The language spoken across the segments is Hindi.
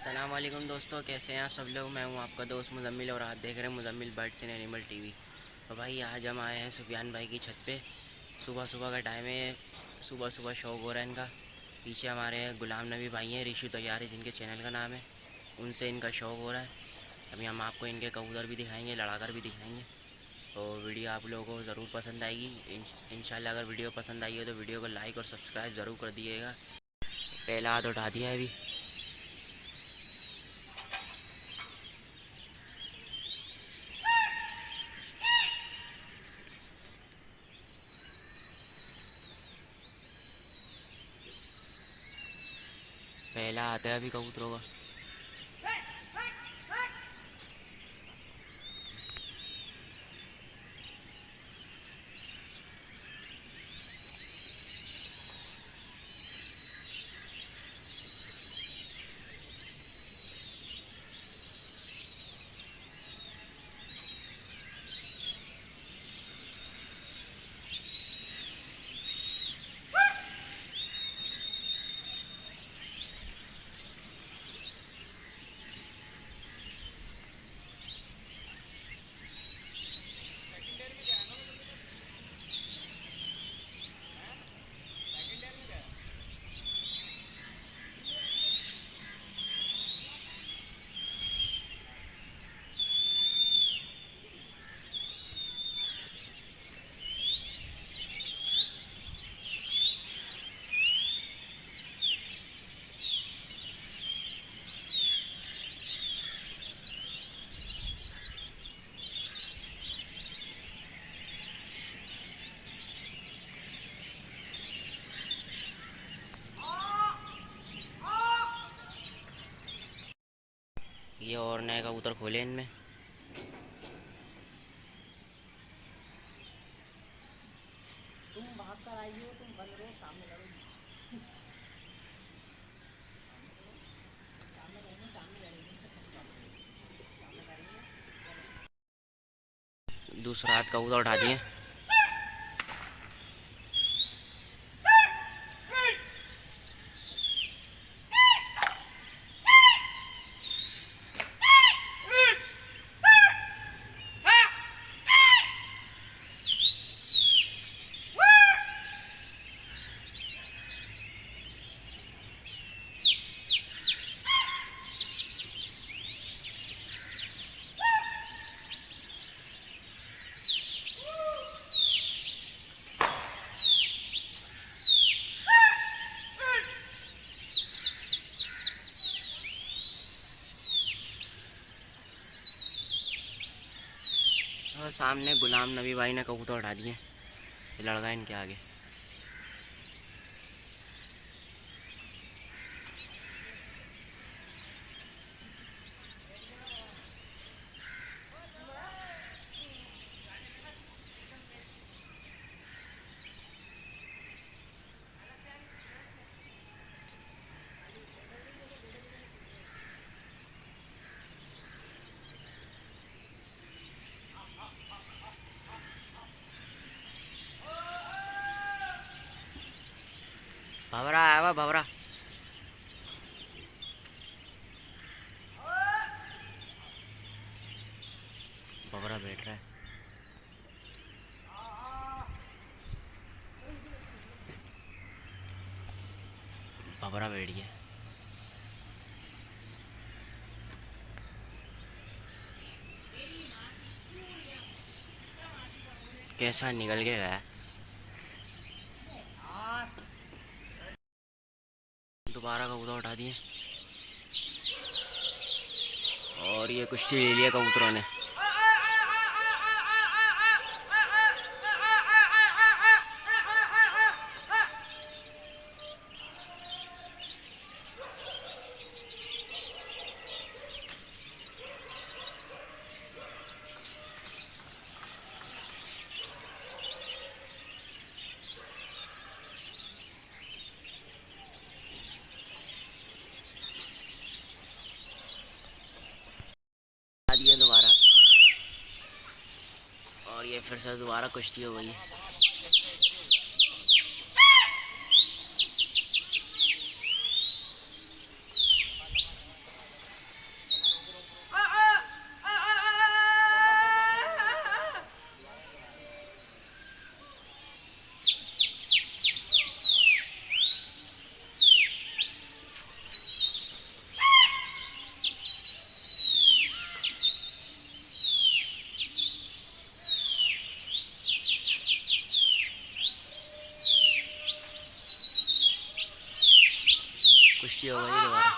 अस्सलाम वालेकुम दोस्तों, कैसे हैं आप सब लोग। मैं हूं आपका दोस्त मुज़म्मिल और आप देख रहे हैं Muzammil birds and animal TV. तो भाई आज हम आए हैं सुफियान भाई की छत पे। सुबह सुबह का टाइम है, सुबह सुबह शौक हो रहा है इनका। पीछे हमारे गुलाम नबी भाई हैं, ऋषि तैयारी जिनके चैनल का नाम है, उनसे इनका शौक हो रहा है। अभी हम आपको इनके कबूतर भी दिखाएंगे, लड़ाकर भी दिखाएंगे। तो वीडियो आप लोगों को ज़रूर पसंद आएगी। इंशाल्लाह अगर वीडियो पसंद आई हो तो वीडियो को लाइक और सब्सक्राइब ज़रूर कर दिएगा। पहला हाथ उठा दिया है अभी। पहला आता है अभी कबूतरों का। ये और नए कबूतर खोले इनमें। तुम भाग कर आई हो, तुम बंद रहो, सामने लड़ोगी। सामने करेंगे, सामने लड़ेंगे, सामने करेंगे। दूसरा हाथ कबूतर उठा दिए। और सामने गुलाम नबी भाई ने कबूतर उठा दिए। ये लड़का इनके आगे। भवरा आया हुआ भवरा। भवरा बैठ रहा है। भवरा बैठ गया। कैसा निकल के गया। दोबारा कबूतर उठा दिए और ये कुश्ती ले लिया कबूतरों ने। दिया दोबारा और ये फिर से दोबारा कुश्ती हो गई। कुश्ती हो गई दोबारा।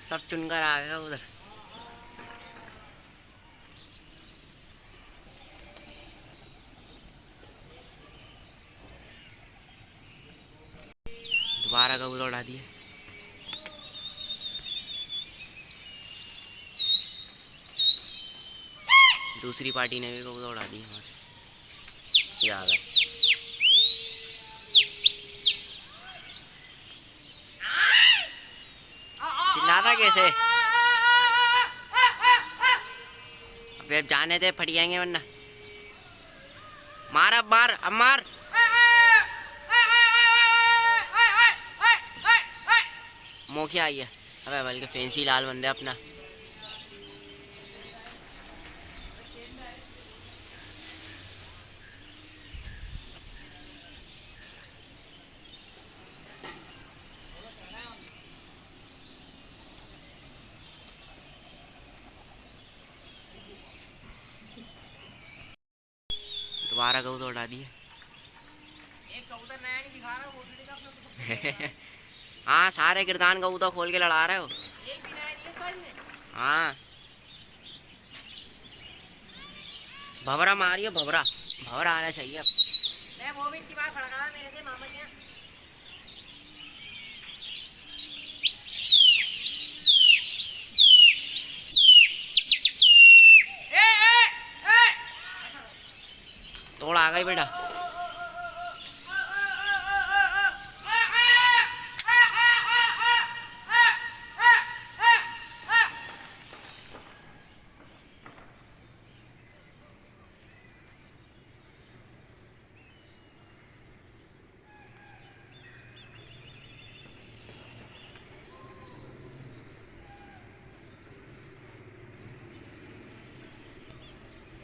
सब चुनकर आ गया उधर। दोबारा कबूतर उड़ा दिए। दूसरी पार्टी ने भी कबूतर उड़ा दिए वहाँ से। ये आ गए। चिल्लाता कैसे? अब जाने दे, फट जाएंगे वरना। मार अब, मार अब, मार। मोखिया आई है। अबे बल्कि फैंसी लाल बंदे अपना। दोबारा कबूतर उड़ा दिए। एक कबूतर नया नहीं दिखा रहा, वो उड़ेगा अपना तो। हाँ, सारे गिरदान कबूतर खोल के लड़ा रहे हो। एक भी नया नहीं है साइड में। हाँ, भवरा मारियो, भवरा भवरा आना चाहिए अब। मैं वो भी इतनी बार खड़का मेरे से मामा के यहाँ। तोड़ आ गई बेटा।